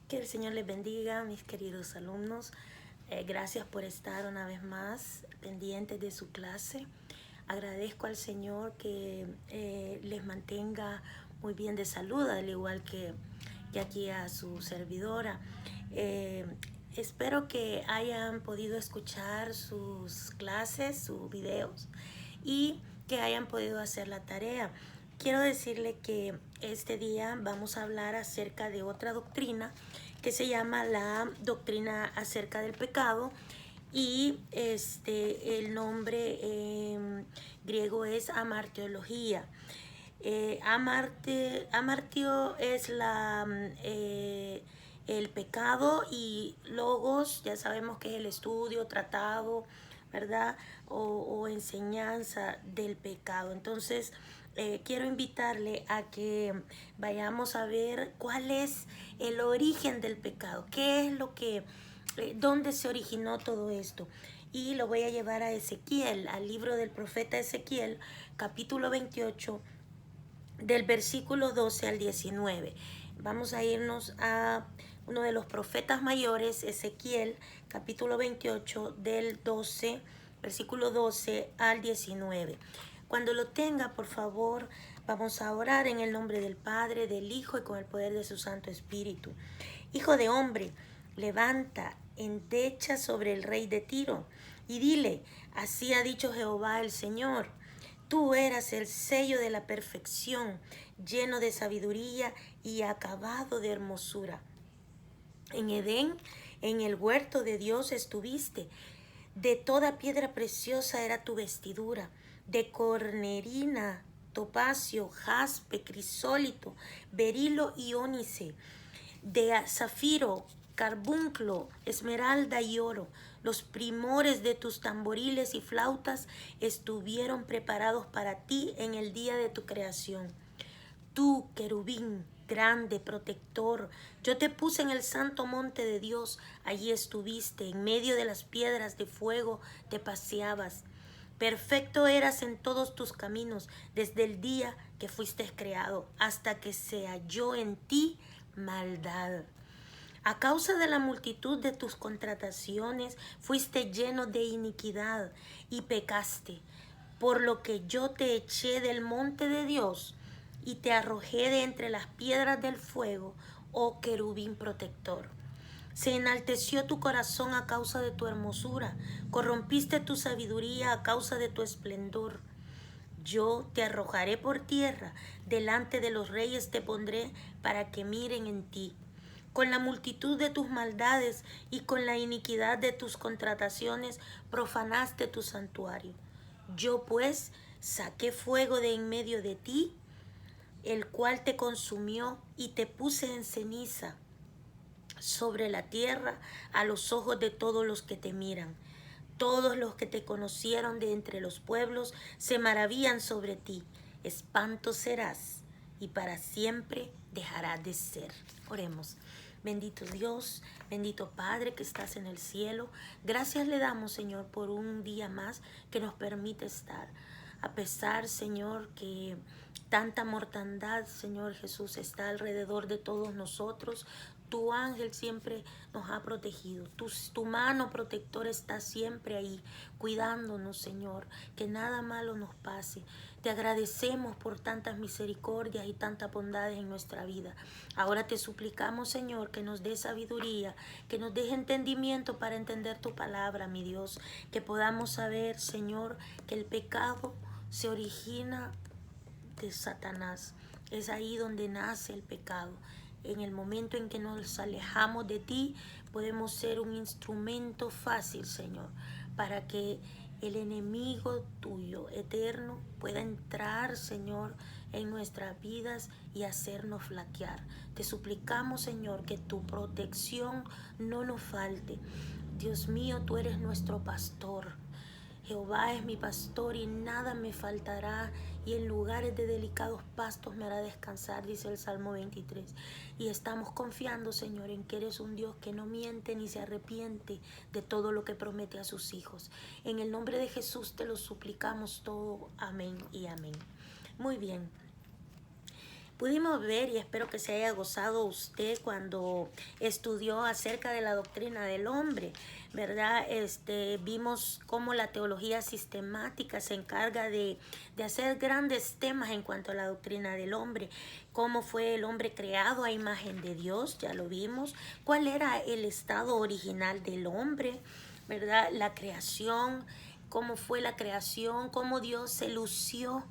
Que el Señor les bendiga, mis queridos alumnos. Gracias por estar una vez más pendientes de su clase. Agradezco al Señor que les mantenga muy bien de salud, al igual que aquí a su servidora. Eh, Espero que hayan podido escuchar sus clases, sus videos y que hayan podido hacer la tarea. Quiero decirle que este día vamos a hablar acerca de otra doctrina que se llama la doctrina acerca del pecado y el nombre griego es amartiología. Amartio es el pecado y logos, ya sabemos que es el estudio, tratado, ¿verdad? O enseñanza del pecado. Entonces, quiero invitarle a que vayamos a ver cuál es el origen del pecado, qué es lo que, dónde se originó todo esto. Y lo voy a llevar a Ezequiel, al libro del profeta Ezequiel, capítulo 28, del versículo 12 al 19. Vamos a irnos a uno de los profetas mayores, Ezequiel, capítulo 28, del 12, versículo 12 al 19. Cuando lo tenga, por favor, vamos a orar en el nombre del Padre, del Hijo y con el poder de su Santo Espíritu. Hijo de hombre, levanta, endecha sobre el rey de Tiro y dile, así ha dicho Jehová el Señor. Tú eras el sello de la perfección, lleno de sabiduría y acabado de hermosura. En Edén, en el huerto de Dios estuviste. De toda piedra preciosa era tu vestidura, de cornerina, topacio, jaspe, crisólito, berilo y ónice, de zafiro, carbunclo, esmeralda y oro. Los primores de tus tamboriles y flautas estuvieron preparados para ti en el día de tu creación. Tú, querubín, grande, protector, yo te puse en el santo monte de Dios, allí estuviste, en medio de las piedras de fuego te paseabas. Perfecto eras en todos tus caminos, desde el día que fuiste creado, hasta que se halló en ti maldad. A causa de la multitud de tus contrataciones, fuiste lleno de iniquidad y pecaste, por lo que yo te eché del monte de Dios y te arrojé de entre las piedras del fuego, oh querubín protector. Se enalteció tu corazón a causa de tu hermosura, corrompiste tu sabiduría a causa de tu esplendor. Yo te arrojaré por tierra, delante de los reyes te pondré para que miren en ti. Con la multitud de tus maldades y con la iniquidad de tus contrataciones profanaste tu santuario. Yo pues saqué fuego de en medio de ti, el cual te consumió y te puse en ceniza sobre la tierra a los ojos de todos los que te miran. Todos los que te conocieron de entre los pueblos se maravillan sobre ti. Espanto serás y para siempre dejarás de ser. Oremos. Bendito Dios, bendito Padre que estás en el cielo. Gracias le damos, Señor, por un día más que nos permite estar. A pesar, Señor, que tanta mortandad, Señor Jesús, está alrededor de todos nosotros, tu ángel siempre nos ha protegido. Tu mano protectora está siempre ahí, cuidándonos, Señor, que nada malo nos pase. Te agradecemos por tantas misericordias y tantas bondades en nuestra vida. Ahora te suplicamos, Señor, que nos dé sabiduría, que nos dé entendimiento para entender tu palabra, mi Dios. Que podamos saber, Señor, que el pecado se origina de Satanás. Es ahí donde nace el pecado. En el momento en que nos alejamos de ti, podemos ser un instrumento fácil, Señor, para que el enemigo tuyo eterno pueda entrar, Señor, en nuestras vidas y hacernos flaquear. Te suplicamos, Señor, que tu protección no nos falte. Dios mío, tú eres nuestro pastor. Jehová es mi pastor y nada me faltará, y en lugares de delicados pastos me hará descansar, dice el Salmo 23. Y estamos confiando, Señor, en que eres un Dios que no miente ni se arrepiente de todo lo que promete a sus hijos. En el nombre de Jesús te lo suplicamos todo. Amén y amén. Muy bien. Pudimos ver, y espero que se haya gozado usted cuando estudió acerca de la doctrina del hombre, ¿verdad? Vimos cómo la teología sistemática se encarga de hacer grandes temas en cuanto a la doctrina del hombre. Cómo fue el hombre creado a imagen de Dios, ya lo vimos. Cuál era el estado original del hombre, ¿verdad? La creación, cómo fue la creación, cómo Dios se lució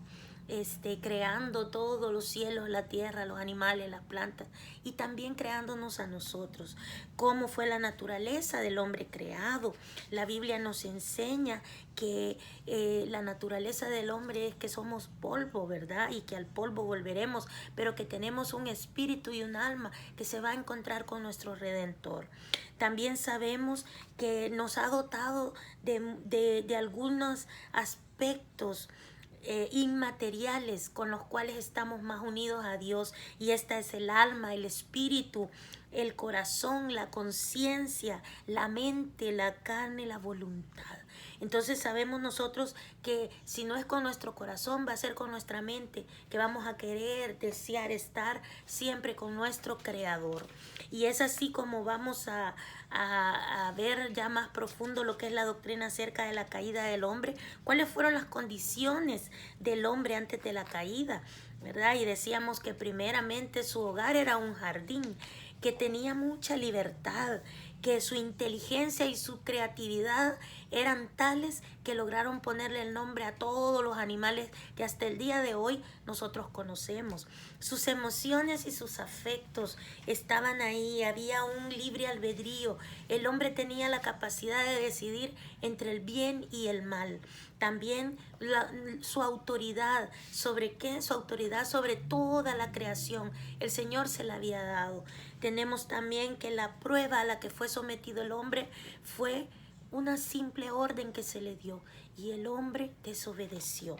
creando todos los cielos, la tierra, los animales, las plantas y también creándonos a nosotros. Cómo fue la naturaleza del hombre creado. La Biblia nos enseña que la naturaleza del hombre es que somos polvo, ¿verdad? Y que al polvo volveremos, pero que tenemos un espíritu y un alma que se va a encontrar con nuestro Redentor. También sabemos que nos ha dotado de algunos aspectos inmateriales con los cuales estamos más unidos a Dios, y esta es el alma, el espíritu, el corazón, la conciencia, la mente, la carne, la voluntad. Entonces sabemos nosotros que si no es con nuestro corazón, va a ser con nuestra mente, que vamos a querer, desear estar siempre con nuestro Creador. Y es así como vamos a ver ya más profundo lo que es la doctrina acerca de la caída del hombre. ¿Cuáles fueron las condiciones del hombre antes de la caída? ¿Verdad? Y decíamos que primeramente su hogar era un jardín, que tenía mucha libertad, que su inteligencia y su creatividad eran tales que lograron ponerle el nombre a todos los animales que hasta el día de hoy nosotros conocemos. Sus emociones y sus afectos estaban ahí, había un libre albedrío. El hombre tenía la capacidad de decidir entre el bien y el mal. También su autoridad, ¿sobre qué? Su autoridad sobre toda la creación. El Señor se la había dado. Tenemos también que la prueba a la que fue sometido el hombre fue una simple orden que se le dio, y el hombre desobedeció.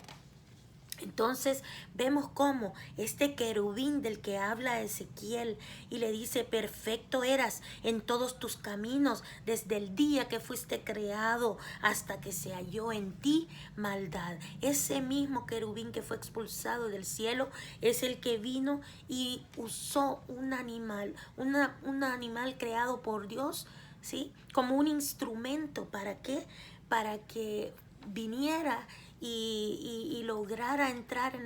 Entonces vemos cómo este querubín del que habla Ezequiel y le dice: perfecto eras en todos tus caminos desde el día que fuiste creado hasta que se halló en ti maldad. Ese mismo querubín que fue expulsado del cielo es el que vino y usó un animal, un animal creado por Dios, ¿sí? Como un instrumento. ¿Para qué? Para que viniera y lograra entrar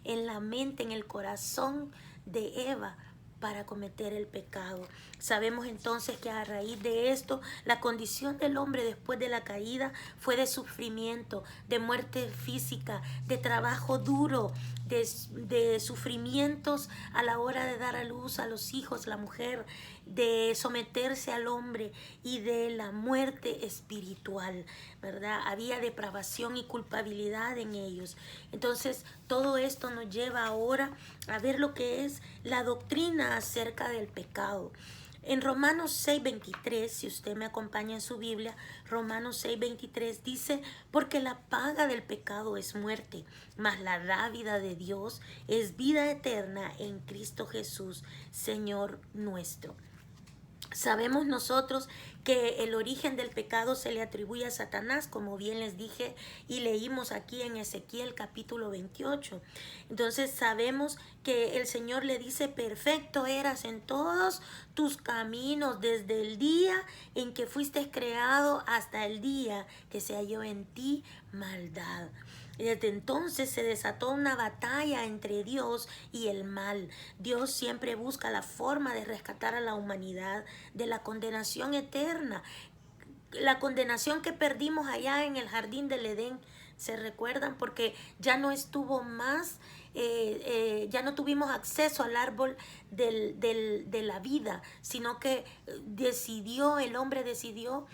en la mente, en el corazón de Eva, para cometer el pecado. Sabemos entonces que a raíz de esto, la condición del hombre después de la caída fue de sufrimiento, de muerte física, de trabajo duro, de sufrimientos a la hora de dar a luz a los hijos, la mujer, de someterse al hombre, y de la muerte espiritual, ¿verdad? Había depravación y culpabilidad en ellos. Entonces, todo esto nos lleva ahora a ver lo que es la doctrina acerca del pecado. En Romanos 6:23, si usted me acompaña en su Biblia, Romanos 6:23 dice: porque la paga del pecado es muerte, mas la dávida de Dios es vida eterna en Cristo Jesús, Señor nuestro. Sabemos nosotros que el origen del pecado se le atribuye a Satanás, como bien les dije y leímos aquí en Ezequiel capítulo 28. Entonces sabemos que el Señor le dice: perfecto eras en todos tus caminos desde el día en que fuiste creado hasta el día que se halló en ti maldad. Y desde entonces se desató una batalla entre Dios y el mal. Dios siempre busca la forma de rescatar a la humanidad de la condenación eterna. La condenación que perdimos allá en el jardín del Edén, ¿se recuerdan? Porque ya no estuvo más, ya no tuvimos acceso al árbol de la vida, sino que el hombre decidió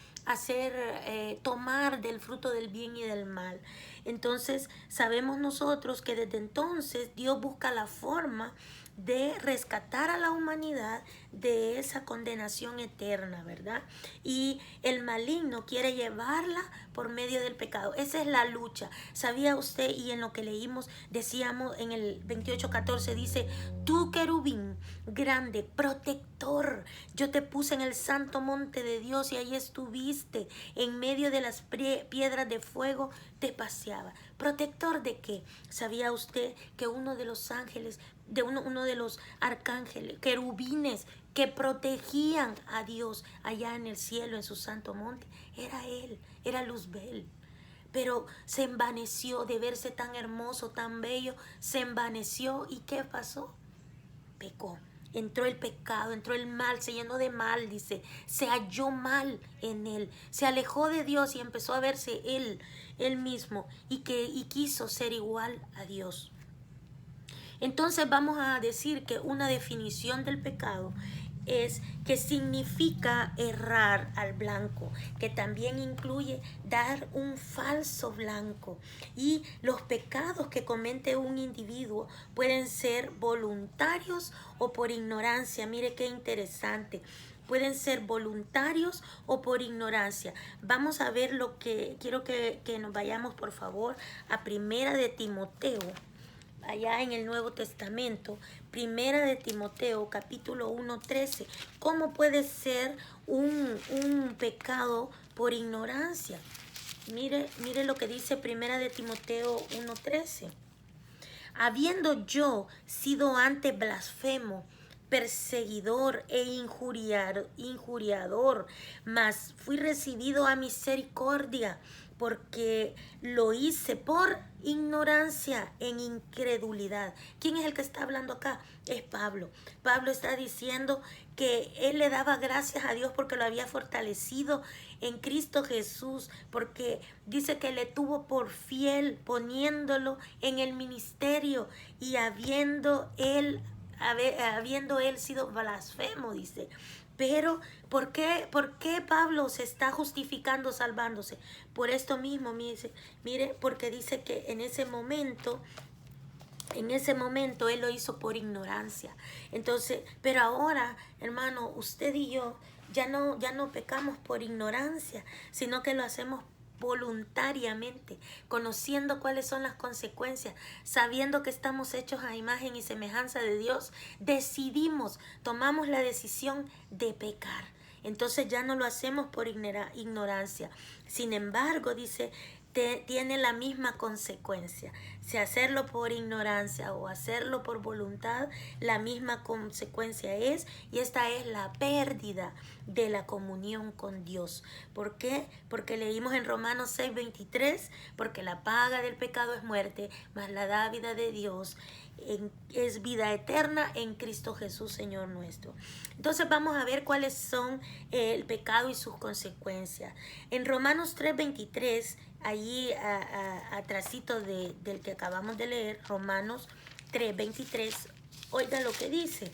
tomar del fruto del bien y del mal. Entonces sabemos nosotros que desde entonces Dios busca la forma de rescatar a la humanidad de esa condenación eterna, ¿verdad? Y el maligno quiere llevarla por medio del pecado. Esa es la lucha. ¿Sabía usted? Y en lo que leímos, decíamos en el 28:14, dice: tú, querubín grande, protector, yo te puse en el santo monte de Dios y ahí estuviste, en medio de las piedras de fuego te paseaba. ¿Protector de qué? ¿Sabía usted que uno de los ángeles uno de los arcángeles, querubines que protegían a Dios allá en el cielo, en su santo monte. Era él, era Luzbel. Pero se envaneció de verse tan hermoso, tan bello, se envaneció. ¿Y qué pasó? Pecó. Entró el pecado, entró el mal, se llenó de mal, dice. Se halló mal en él. Se alejó de Dios y empezó a verse él mismo y quiso ser igual a Dios. Entonces vamos a decir que una definición del pecado es que significa errar al blanco, que también incluye dar un falso blanco. Y los pecados que comete un individuo pueden ser voluntarios o por ignorancia. Mire qué interesante. Pueden ser voluntarios o por ignorancia. Vamos a ver lo que quiero que nos vayamos, por favor, a Primera de Timoteo. Allá en el Nuevo Testamento, Primera de Timoteo, capítulo 1:13. ¿Cómo puede ser un pecado por ignorancia? Mire lo que dice Primera de Timoteo 1:13. Habiendo yo sido antes blasfemo, perseguidor e injuriador, mas fui recibido a misericordia, porque lo hice por ignorancia, en incredulidad. ¿Quién es el que está hablando acá? Es Pablo. Pablo está diciendo que él le daba gracias a Dios porque lo había fortalecido en Cristo Jesús, porque dice que le tuvo por fiel, poniéndolo en el ministerio y habiendo él sido blasfemo, dice. Pero, ¿por qué Pablo se está justificando, salvándose? Por esto mismo, mire, porque dice que en ese momento él lo hizo por ignorancia. Entonces, pero ahora, hermano, usted y yo ya no pecamos por ignorancia, sino que lo hacemos voluntariamente, conociendo cuáles son las consecuencias, sabiendo que estamos hechos a imagen y semejanza de Dios, tomamos la decisión de pecar. Entonces ya no lo hacemos por ignorancia. Sin embargo, dice, tiene la misma consecuencia. Si hacerlo por ignorancia o hacerlo por voluntad, la misma consecuencia es, y esta es la pérdida de la comunión con Dios. ¿Por qué? Porque leímos en Romanos 6:23, porque la paga del pecado es muerte, mas la dádiva de Dios es vida eterna en Cristo Jesús, Señor nuestro. Entonces vamos a ver cuáles son el pecado y sus consecuencias. En Romanos 3:23, allí atrásito del que acabamos de leer, Romanos 3:23, oiga lo que dice.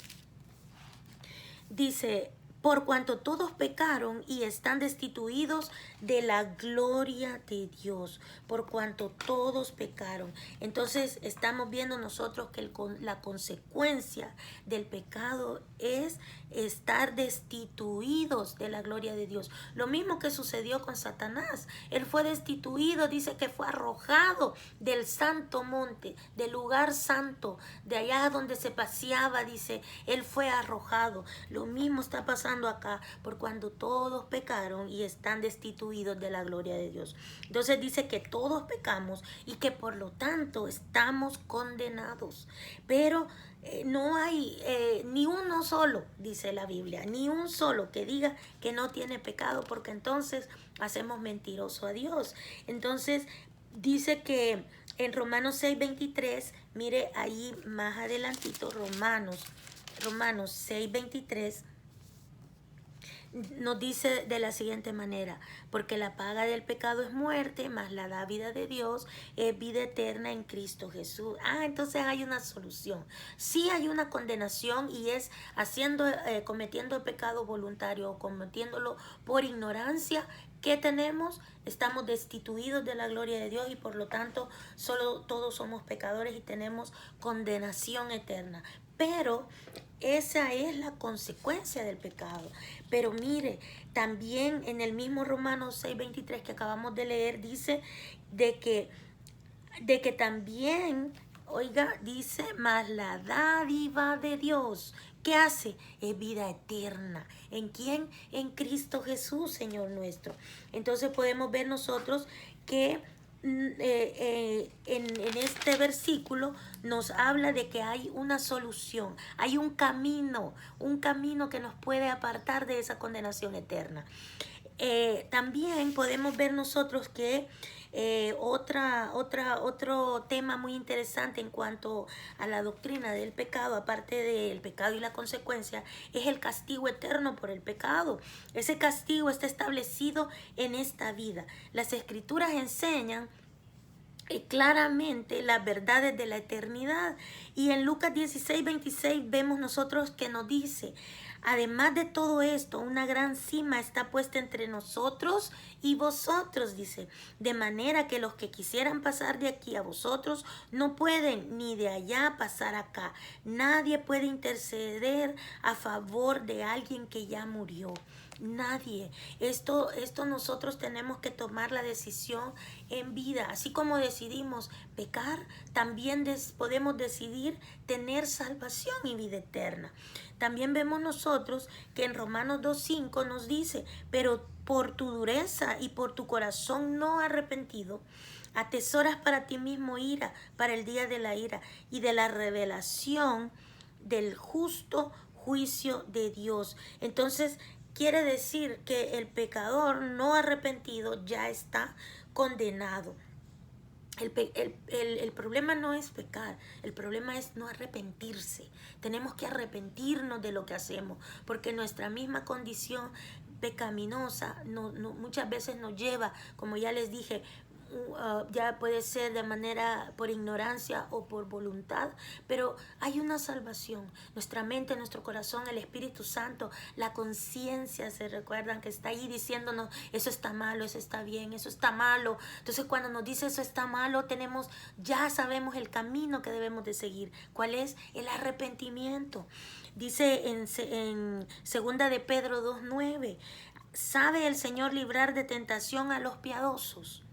Dice, por cuanto todos pecaron y están destituidos de la gloria de Dios, por cuanto todos pecaron. Entonces estamos viendo nosotros que la consecuencia del pecado es estar destituidos de la gloria de Dios. Lo mismo que sucedió con Satanás. Él fue destituido, dice que fue arrojado del santo monte, del lugar santo, de allá donde se paseaba, dice, él fue arrojado. Lo mismo está pasando acá, por cuando todos pecaron y están destituidos de la gloria de Dios. Entonces dice que todos pecamos y que por lo tanto estamos condenados. Pero no hay ni uno solo, dice la Biblia, ni un solo que diga que no tiene pecado, porque entonces hacemos mentiroso a Dios. Entonces dice que en Romanos 6:23, mire ahí más adelantito, Romanos 6:23, nos dice de la siguiente manera, porque la paga del pecado es muerte, mas la dádiva de Dios es vida eterna en Cristo Jesús. Entonces hay una solución. Sí hay una condenación y es cometiendo el pecado voluntario o cometiéndolo por ignorancia. ¿Qué tenemos? Estamos destituidos de la gloria de Dios y por lo tanto solo todos somos pecadores y tenemos condenación eterna. Pero esa es la consecuencia del pecado. Pero mire, también en el mismo Romanos 6:23 que acabamos de leer, dice de que también, oiga, dice, mas la dádiva de Dios, ¿qué hace? Es vida eterna. ¿En quién? En Cristo Jesús, Señor nuestro. Entonces podemos ver nosotros que en este versículo nos habla de que hay una solución, hay un camino que nos puede apartar de esa condenación eterna. También podemos ver nosotros que otro tema muy interesante en cuanto a la doctrina del pecado, aparte del pecado y la consecuencia, es el castigo eterno por el pecado. Ese castigo está establecido en esta vida. Las escrituras enseñan claramente las verdades de la eternidad. Y en Lucas 16:26 vemos nosotros que nos dice: además de todo esto, una gran cima está puesta entre nosotros y vosotros, dice, de manera que los que quisieran pasar de aquí a vosotros no pueden, ni de allá pasar acá. Nadie puede interceder a favor de alguien que ya murió. Nadie. Esto nosotros tenemos que tomar la decisión en vida. Así como decidimos pecar, también podemos decidir tener salvación y vida eterna. También vemos nosotros que en Romanos 2:5 nos dice: pero por tu dureza y por tu corazón no arrepentido, atesoras para ti mismo ira, para el día de la ira y de la revelación del justo juicio de Dios. Entonces, quiere decir que el pecador no arrepentido ya está condenado. El problema no es pecar, el problema es no arrepentirse. Tenemos que arrepentirnos de lo que hacemos, porque nuestra misma condición pecaminosa muchas veces nos lleva, como ya les dije, ya puede ser de manera por ignorancia o por voluntad, pero hay una salvación. Nuestra mente, nuestro corazón, el Espíritu Santo, la conciencia, se recuerdan que está ahí diciéndonos: eso está malo, eso está bien, eso está malo. Entonces, cuando nos dice eso está malo, ya sabemos el camino que debemos de seguir. ¿Cuál es? El arrepentimiento. Dice en segunda de Pedro 2:9: ¿sabe el Señor librar de tentación a los piadosos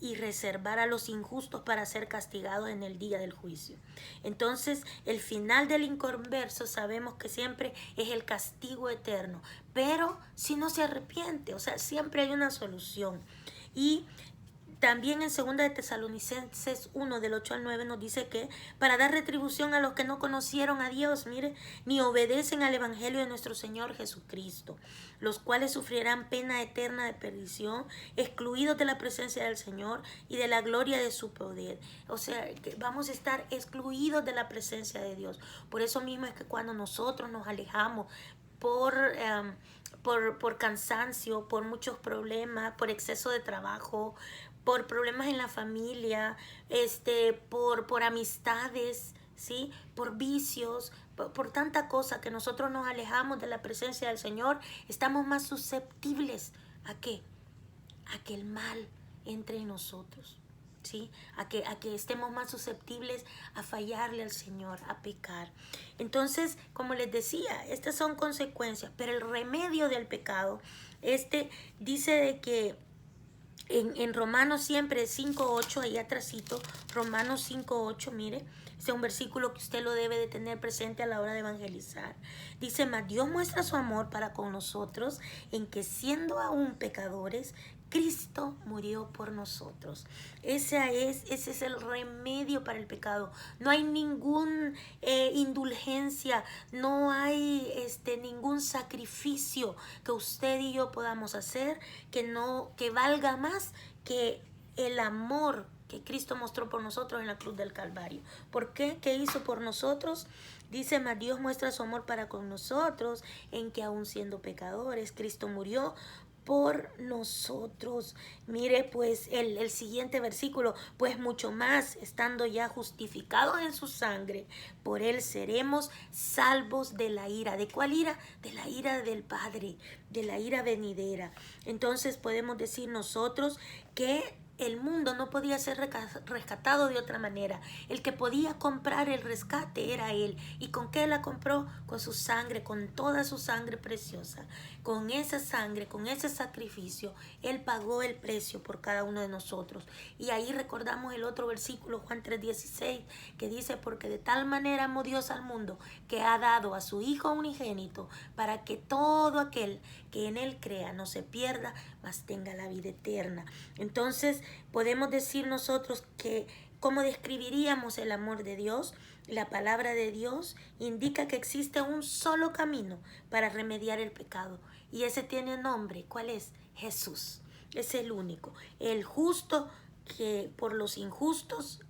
y reservar a los injustos para ser castigados en el día del juicio? Entonces, el final del inconverso sabemos que siempre es el castigo eterno, pero si no se arrepiente, o sea, siempre hay una solución. Y también en 2 de Tesalonicenses 1, del 8 al 9, nos dice que para dar retribución a los que no conocieron a Dios, mire, ni obedecen al Evangelio de nuestro Señor Jesucristo, los cuales sufrirán pena eterna de perdición, excluidos de la presencia del Señor y de la gloria de su poder. O sea, que vamos a estar excluidos de la presencia de Dios. Por eso mismo es que cuando nosotros nos alejamos por cansancio, por muchos problemas, por exceso de trabajo, por problemas en la familia, por amistades, ¿sí? Por vicios, por tanta cosa que nosotros nos alejamos de la presencia del Señor, estamos más susceptibles ¿a qué? A que el mal entre en nosotros, ¿sí? A que estemos más susceptibles a fallarle al Señor, a pecar. Entonces, como les decía, estas son consecuencias, pero el remedio del pecado, dice de que en Romanos siempre 5:8, ahí atrásito, Romanos 5:8, mire, es un versículo que usted lo debe de tener presente a la hora de evangelizar. Dice: mas Dios muestra su amor para con nosotros en que, siendo aún pecadores, Cristo murió por nosotros. Ese es el remedio para el pecado. No hay ninguna indulgencia, no hay ningún sacrificio que usted y yo podamos hacer que valga más que el amor que Cristo mostró por nosotros en la cruz del Calvario. ¿Por qué? ¿Qué hizo por nosotros? Dice: mas Dios muestra su amor para con nosotros en que, aun siendo pecadores, Cristo murió por nosotros. Mire pues el siguiente versículo: pues mucho más, estando ya justificados en su sangre, por él seremos salvos de la ira. ¿De cuál ira? De la ira del Padre, de la ira venidera. Entonces podemos decir nosotros que el mundo no podía ser rescatado de otra manera. El que podía comprar el rescate era Él. ¿Y con qué la compró? Con su sangre, con toda su sangre preciosa. Con esa sangre, con ese sacrificio, Él pagó el precio por cada uno de nosotros. Y ahí recordamos el otro versículo, Juan 3:16, que dice: porque de tal manera amó Dios al mundo, que ha dado a su Hijo unigénito, para que todo aquel que en Él crea no se pierda, mas tenga la vida eterna. Entonces, podemos decir nosotros que ¿cómo describiríamos el amor de Dios? La palabra de Dios indica que existe un solo camino para remediar el pecado. Y ese tiene nombre. ¿Cuál es? Jesús. Es el único. El justo que por los injustos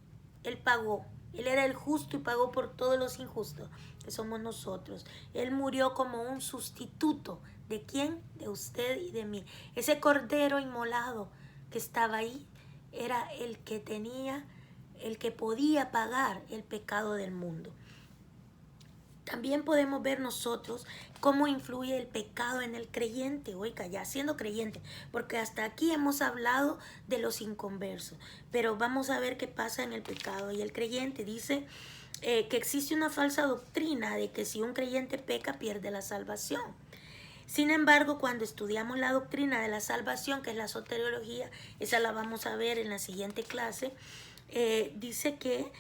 Él pagó. Él era el justo y pagó por todos los injustos, que somos nosotros. Él murió como un sustituto. ¿De quién? De usted y de mí. Ese cordero inmolado que estaba ahí era el que podía pagar el pecado del mundo. También podemos ver nosotros cómo influye el pecado en el creyente, oiga, ya siendo creyente, porque hasta aquí hemos hablado de los inconversos, pero vamos a ver qué pasa en el pecado. Y el creyente dice que existe una falsa doctrina de que si un creyente peca pierde la salvación. Sin embargo, cuando estudiamos la doctrina de la salvación, que es la soteriología, esa la vamos a ver en la siguiente clase, dice que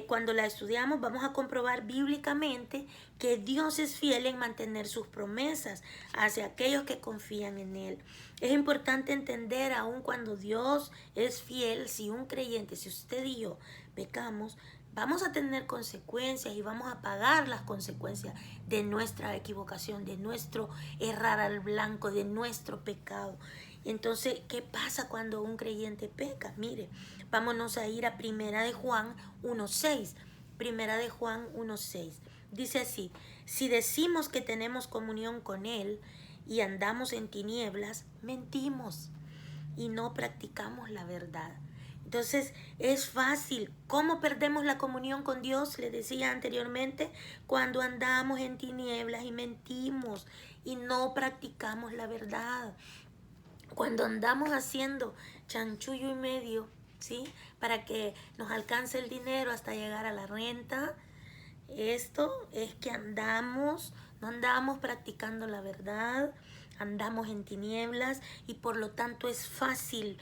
cuando la estudiamos vamos a comprobar bíblicamente que Dios es fiel en mantener sus promesas hacia aquellos que confían en Él. Es importante entender, aun cuando Dios es fiel, si un creyente, si usted y yo pecamos, vamos a tener consecuencias y vamos a pagar las consecuencias de nuestra equivocación, de nuestro errar al blanco, de nuestro pecado. Entonces, ¿qué pasa cuando un creyente peca? Mire, vámonos a ir a Primera de Juan 1:6. Primera de Juan 1:6. Dice así: si decimos que tenemos comunión con Él y andamos en tinieblas, mentimos y no practicamos la verdad. Entonces es fácil. ¿Cómo perdemos la comunión con Dios? Le decía anteriormente, cuando andamos en tinieblas y mentimos y no practicamos la verdad. Cuando andamos haciendo chanchullo y medio, ¿sí? Para que nos alcance el dinero hasta llegar a la renta, esto es que no andamos practicando la verdad, andamos en tinieblas y por lo tanto es fácil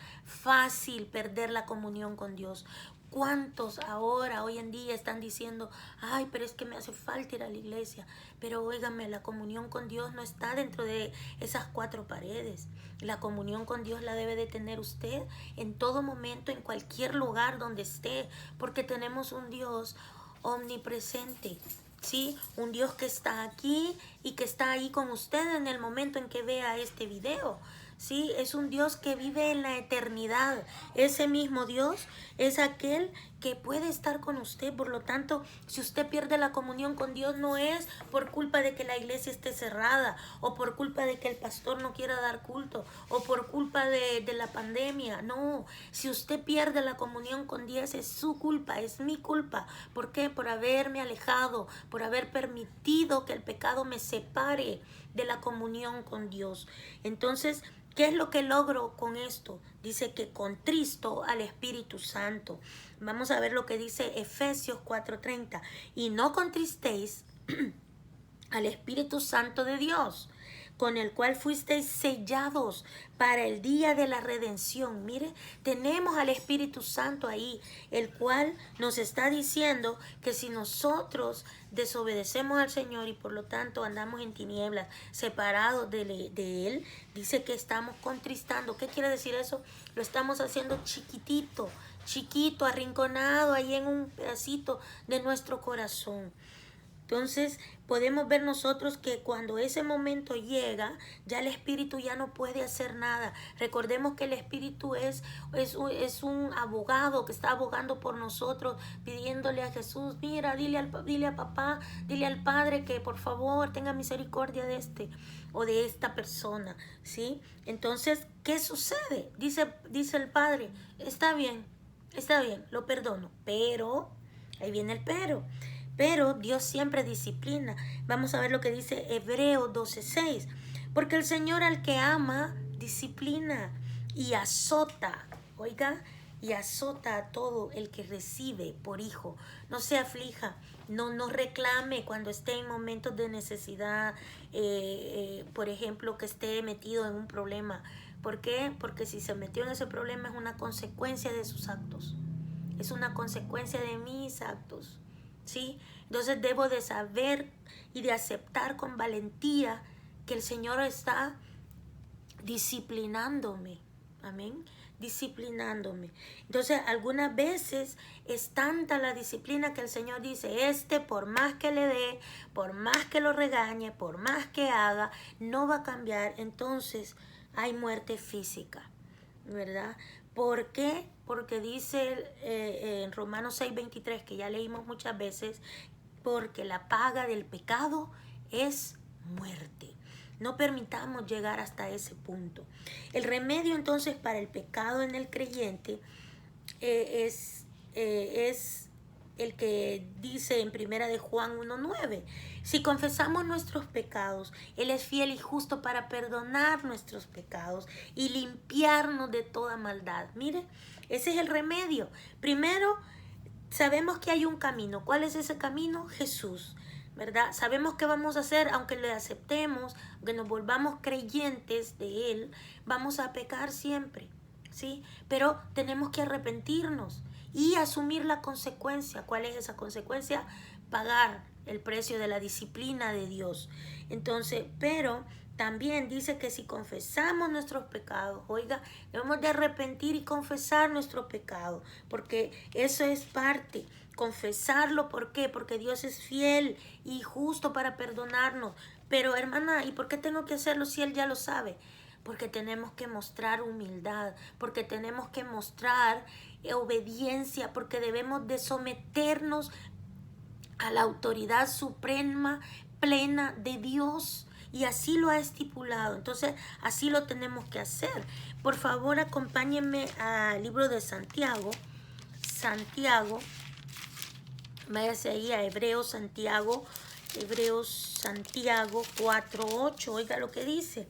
perder la comunión con Dios. ¿Cuántos ahora, hoy en día, están diciendo, ay, pero es que me hace falta ir a la iglesia? Pero óigame, la comunión con Dios no está dentro de esas cuatro paredes. La comunión con Dios la debe de tener usted en todo momento, en cualquier lugar donde esté, porque tenemos un Dios omnipresente, ¿sí? Un Dios que está aquí y que está ahí con usted en el momento en que vea este video. Sí, es un Dios que vive en la eternidad. Ese mismo Dios es aquel que puede estar con usted. Por lo tanto, si usted pierde la comunión con Dios, no es por culpa de que la iglesia esté cerrada, o por culpa de que el pastor no quiera dar culto, o por culpa de la pandemia. No, si usted pierde la comunión con Dios, es su culpa, es mi culpa. ¿Por qué? Por haberme alejado, por haber permitido que el pecado me separe de la comunión con Dios. Entonces, ¿qué es lo que logro con esto? Dice que contristo al Espíritu Santo. Vamos a ver lo que dice Efesios 4:30. Y no contristéis al Espíritu Santo de Dios, con el cual fuisteis sellados para el día de la redención. Mire, tenemos al Espíritu Santo ahí, el cual nos está diciendo que si nosotros desobedecemos al Señor y por lo tanto andamos en tinieblas, separados de Él, dice que estamos contristando. ¿Qué quiere decir eso? Lo estamos haciendo chiquitito, arrinconado ahí en un pedacito de nuestro corazón. Entonces podemos ver nosotros que cuando ese momento llega, ya el Espíritu ya no puede hacer nada. Recordemos que el Espíritu es un abogado que está abogando por nosotros, pidiéndole a Jesús, mira, dile a papá, dile al Padre que por favor tenga misericordia de este o de esta persona, ¿sí? Entonces, ¿qué sucede? Dice el Padre, está bien, lo perdono, pero, ahí viene el pero Dios siempre disciplina. Vamos a ver lo que dice Hebreos 12:6. Porque el Señor al que ama, disciplina y azota. Oiga, y azota a todo el que recibe por hijo. No se aflija, no reclame cuando esté en momentos de necesidad, por ejemplo, que esté metido en un problema. ¿Por qué? Porque si se metió en ese problema es una consecuencia de sus actos. Es una consecuencia de mis actos. ¿Sí? Entonces debo de saber y de aceptar con valentía que el Señor está disciplinándome. Amén. disciplinándome. Entonces, algunas veces es tanta la disciplina que el Señor dice, por más que le dé, por más que lo regañe, por más que haga, no va a cambiar. Entonces, hay muerte física, ¿verdad? ¿Por qué? Porque dice en Romanos 6:23, que ya leímos muchas veces, porque la paga del pecado es muerte. No permitamos llegar hasta ese punto. El remedio entonces para el pecado en el creyente es el que dice en Primera de Juan 1:9. Si confesamos nuestros pecados, Él es fiel y justo para perdonar nuestros pecados y limpiarnos de toda maldad. Mire, ese es el remedio. Primero, sabemos que hay un camino. ¿Cuál es ese camino? Jesús, ¿verdad? Sabemos que vamos a hacer, aunque le aceptemos, aunque nos volvamos creyentes de Él, vamos a pecar siempre, ¿sí? Pero tenemos que arrepentirnos y asumir la consecuencia. ¿Cuál es esa consecuencia? Pagar el precio de la disciplina de Dios. Entonces, pero también dice que si confesamos nuestros pecados, oiga, debemos de arrepentir y confesar nuestros pecados, porque eso es parte. Confesarlo, ¿por qué? Porque Dios es fiel y justo para perdonarnos. Pero hermana, ¿y por qué tengo que hacerlo si Él ya lo sabe? Porque tenemos que mostrar humildad, porque tenemos que mostrar obediencia, porque debemos de someternos a la autoridad suprema, plena de Dios. Y así lo ha estipulado. Entonces, así lo tenemos que hacer. Por favor, acompáñenme al libro de Santiago. Santiago. Váyase ahí a Hebreos Santiago 4:8. Oiga lo que dice.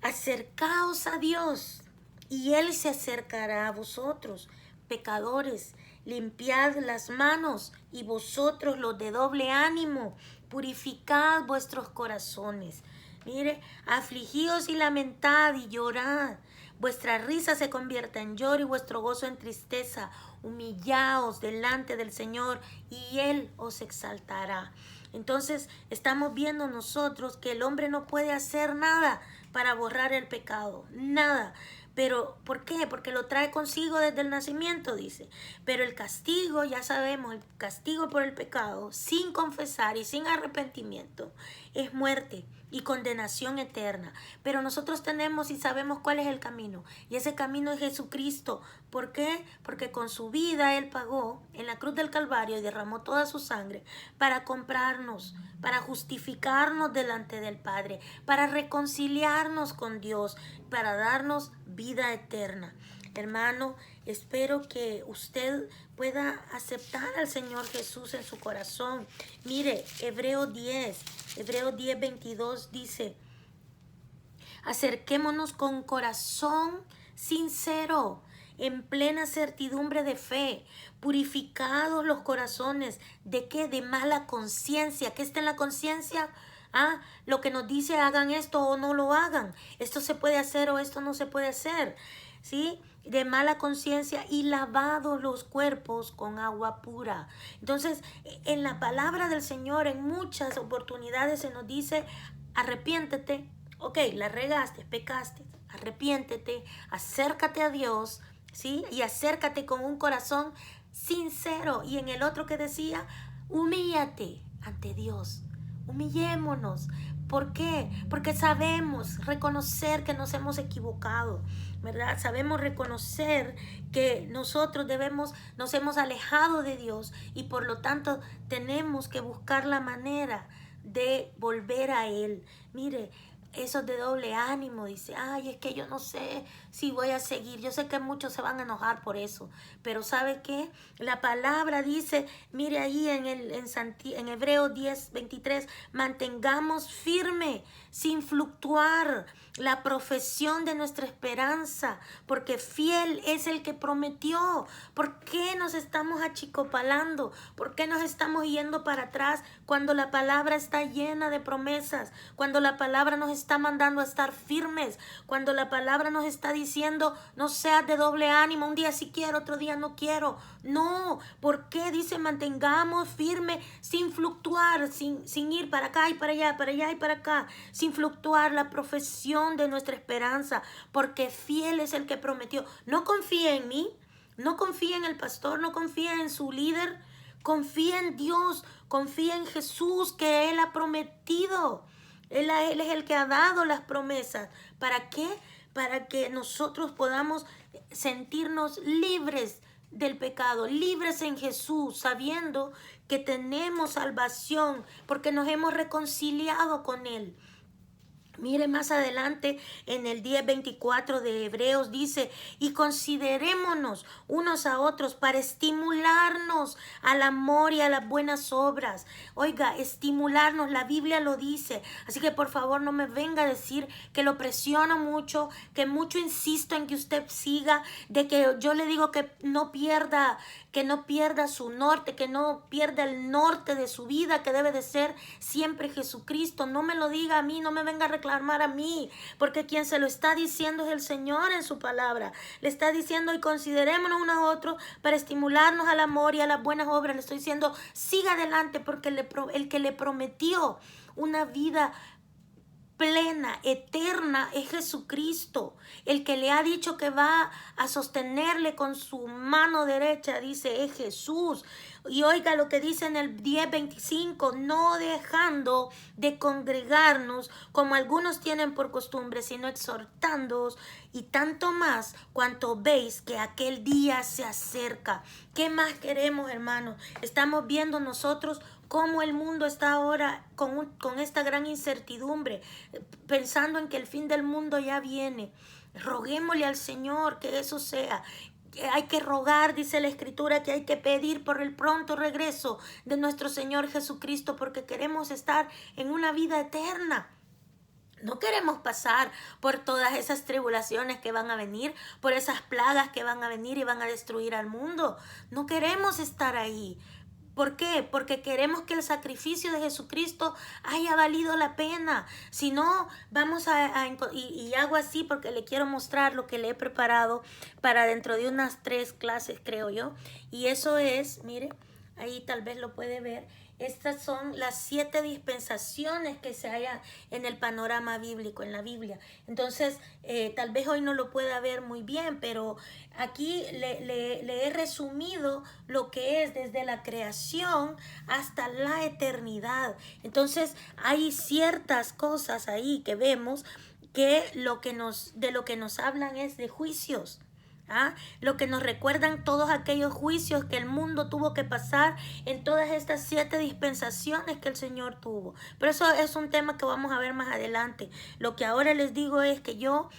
Acercaos a Dios y Él se acercará a vosotros, pecadores. Limpiad las manos y vosotros los de doble ánimo, purificad vuestros corazones. Mire, afligíos y lamentad y llorad. Vuestra risa se convierta en lloro y vuestro gozo en tristeza. Humillaos delante del Señor y Él os exaltará. Entonces estamos viendo nosotros que el hombre no puede hacer nada para borrar el pecado, nada. Pero, ¿por qué? Porque lo trae consigo desde el nacimiento, dice. Pero el castigo, ya sabemos, el castigo por el pecado, sin confesar y sin arrepentimiento, es muerte y condenación eterna. Pero nosotros tenemos y sabemos cuál es el camino. Y ese camino es Jesucristo. ¿Por qué? Porque con su vida Él pagó en la cruz del Calvario y derramó toda su sangre para comprarnos, para justificarnos delante del Padre, para reconciliarnos con Dios, para darnos vida eterna. Hermano, espero que usted pueda aceptar al Señor Jesús en su corazón. Mire, Hebreos 10:22 dice, acerquémonos con corazón sincero, en plena certidumbre de fe, purificados los corazones. ¿De qué? De mala conciencia. ¿Qué está en la conciencia? Lo que nos dice hagan esto o no lo hagan. Esto se puede hacer o esto no se puede hacer. ¿Sí? De mala conciencia y lavados los cuerpos con agua pura. Entonces, en la palabra del Señor, en muchas oportunidades se nos dice, arrepiéntete. Ok, la regaste, pecaste. Arrepiéntete, acércate a Dios, ¿sí? Y acércate con un corazón sincero. Y en el otro que decía, humíllate ante Dios. Humillémonos. ¿Por qué? Porque sabemos reconocer que nos hemos equivocado, ¿verdad? Sabemos reconocer que nosotros nos hemos alejado de Dios y por lo tanto tenemos que buscar la manera de volver a Él. Mire, eso de doble ánimo, dice, ay, es que yo no sé si voy a seguir. Yo sé que muchos se van a enojar por eso, pero ¿sabe qué? La palabra dice, mire ahí en Hebreos 10:23, mantengamos firme, sin fluctuar, la profesión de nuestra esperanza, porque fiel es el que prometió. ¿Por qué nos estamos achicopalando? ¿Por qué nos estamos yendo para atrás cuando la palabra está llena de promesas? Cuando la palabra nos está está mandando a estar firmes, cuando la palabra nos está diciendo no seas de doble ánimo, un día sí quiero, otro día no quiero. No, ¿por qué? Dice mantengamos firme sin fluctuar, sin ir para acá y para allá, para allá y para acá, sin fluctuar la profesión de nuestra esperanza, porque fiel es el que prometió. No confía en mí, no confía en el pastor, no confía en su líder, confía en Dios, confía en Jesús que Él ha prometido. Él es el que ha dado las promesas. ¿Para qué? Para que nosotros podamos sentirnos libres del pecado, libres en Jesús, sabiendo que tenemos salvación porque nos hemos reconciliado con Él. Mire más adelante en el 10:24 de Hebreos dice, y considerémonos unos a otros para estimularnos al amor y a las buenas obras. Oiga, estimularnos, la Biblia lo dice. Así que por favor no me venga a decir que lo presiono mucho, que mucho insisto en que usted siga, de que yo le digo que no pierda su norte, que no pierda el norte de su vida, que debe de ser siempre Jesucristo. No me lo diga a mí, no me venga a reclamar a mí, porque quien se lo está diciendo es el Señor en su palabra. Le está diciendo y considerémonos unos a otros para estimularnos al amor y a las buenas obras. Le estoy diciendo siga adelante porque el que le prometió una vida plena, eterna, es Jesucristo. El que le ha dicho que va a sostenerle con su mano derecha, dice, es Jesús. Y oiga lo que dice en el 10:25, no dejando de congregarnos como algunos tienen por costumbre, sino exhortándoos, y tanto más cuanto veis que aquel día se acerca. ¿Qué más queremos, hermanos? Estamos viendo nosotros cómo el mundo está ahora con esta gran incertidumbre, pensando en que el fin del mundo ya viene. Roguémosle al Señor que eso sea. Hay que rogar, dice la Escritura, que hay que pedir por el pronto regreso de nuestro Señor Jesucristo, porque queremos estar en una vida eterna. No queremos pasar por todas esas tribulaciones que van a venir, por esas plagas que van a venir y van a destruir al mundo. No queremos estar ahí. ¿Por qué? Porque queremos que el sacrificio de Jesucristo haya valido la pena. Si no, vamos y hago así porque le quiero mostrar lo que le he preparado para dentro de unas 3 clases, creo yo. Y eso es, mire, ahí tal vez lo puede ver. Estas son las 7 dispensaciones que se hallan en el panorama bíblico, en la Biblia. Entonces, tal vez hoy no lo pueda ver muy bien, pero aquí le he resumido lo que es desde la creación hasta la eternidad. Entonces, hay ciertas cosas ahí que vemos que de lo que nos hablan es de juicios. Lo que nos recuerdan todos aquellos juicios que el mundo tuvo que pasar en todas estas 7 dispensaciones que el Señor tuvo. Pero eso es un tema que vamos a ver más adelante. Lo que ahora les digo es que yo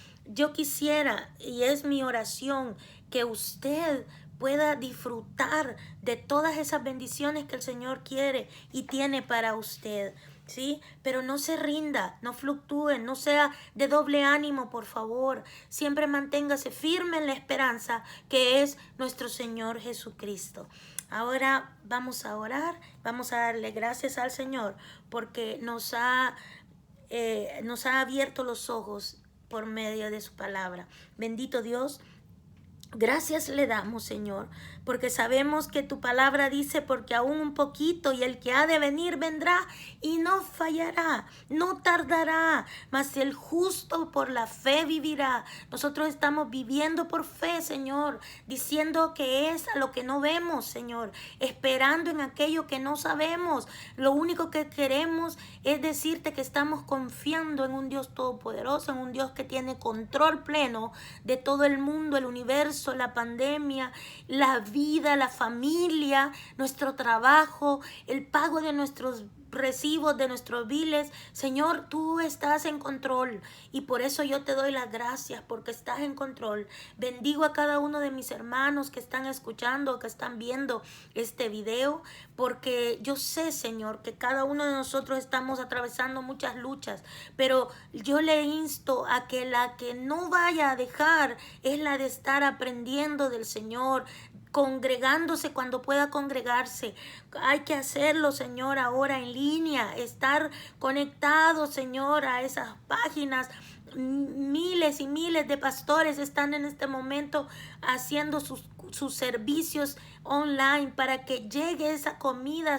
quisiera, y es mi oración, que usted pueda disfrutar de todas esas bendiciones que el Señor quiere y tiene para usted. ¿Sí? Pero no se rinda, no fluctúe, no sea de doble ánimo, por favor. Siempre manténgase firme en la esperanza que es nuestro Señor Jesucristo. Ahora vamos a orar, vamos a darle gracias al Señor porque nos ha abierto los ojos por medio de su palabra. Bendito Dios. Gracias le damos, Señor, porque sabemos que tu palabra dice, porque aún un poquito y el que ha de venir vendrá y no fallará, no tardará, mas el justo por la fe vivirá. Nosotros estamos viviendo por fe, Señor, diciendo que es a lo que no vemos, Señor, esperando en aquello que no sabemos. Lo único que queremos es decirte que estamos confiando en un Dios todopoderoso, en un Dios que tiene control pleno de todo el mundo, el universo, la pandemia, la vida, la familia, nuestro trabajo, el pago de nuestros recibos, de nuestros biles. Señor, tú estás en control y por eso yo te doy las gracias porque estás en control. Bendigo a cada uno de mis hermanos que están escuchando, que están viendo este video, porque yo sé, Señor, que cada uno de nosotros estamos atravesando muchas luchas, pero yo le insto a que la que no vaya a dejar es la de estar aprendiendo del Señor, congregándose cuando pueda congregarse. Hay que hacerlo, Señor, ahora en línea, estar conectados, Señor, a esas páginas. Miles y miles de pastores están en este momento haciendo sus servicios online para que llegue esa comida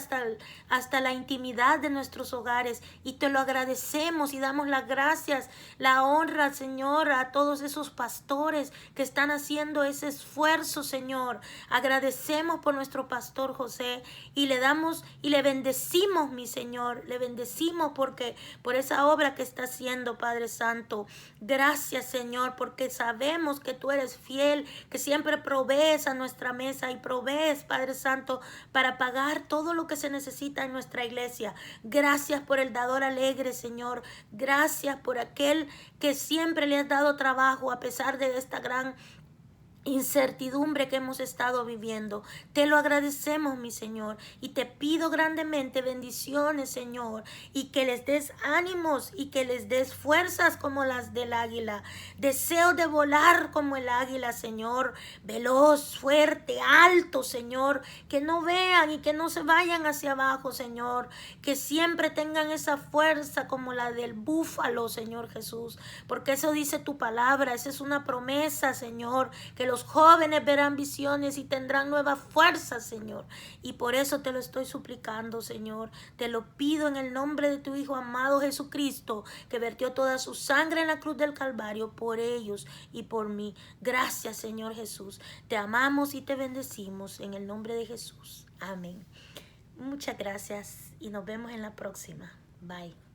hasta la intimidad de nuestros hogares, y te lo agradecemos y damos las gracias, la honra, Señor, a todos esos pastores que están haciendo ese esfuerzo, Señor. Agradecemos por nuestro pastor José y le damos y le bendecimos, mi Señor, le bendecimos porque por esa obra que está haciendo, Padre Santo. Gracias, Señor, porque sabemos que tú eres fiel, que siempre provees a nuestra mesa y provees, Padre Santo, para pagar todo lo que se necesita en nuestra iglesia. Gracias por el dador alegre, Señor. Gracias por aquel que siempre le has dado trabajo a pesar de esta gran incertidumbre que hemos estado viviendo. Te lo agradecemos, mi Señor, y te pido grandemente bendiciones, Señor, y que les des ánimos y que les des fuerzas como las del águila, deseo de volar como el águila, Señor, veloz, fuerte, alto, Señor, que no vean y que no se vayan hacia abajo, Señor, que siempre tengan esa fuerza como la del búfalo, Señor Jesús, porque eso dice tu palabra, esa es una promesa, Señor, que los jóvenes verán visiones y tendrán nuevas fuerzas, Señor. Y por eso te lo estoy suplicando, Señor. Te lo pido en el nombre de tu Hijo amado Jesucristo, que vertió toda su sangre en la cruz del Calvario por ellos y por mí. Gracias, Señor Jesús. Te amamos y te bendecimos en el nombre de Jesús. Amén. Muchas gracias y nos vemos en la próxima. Bye.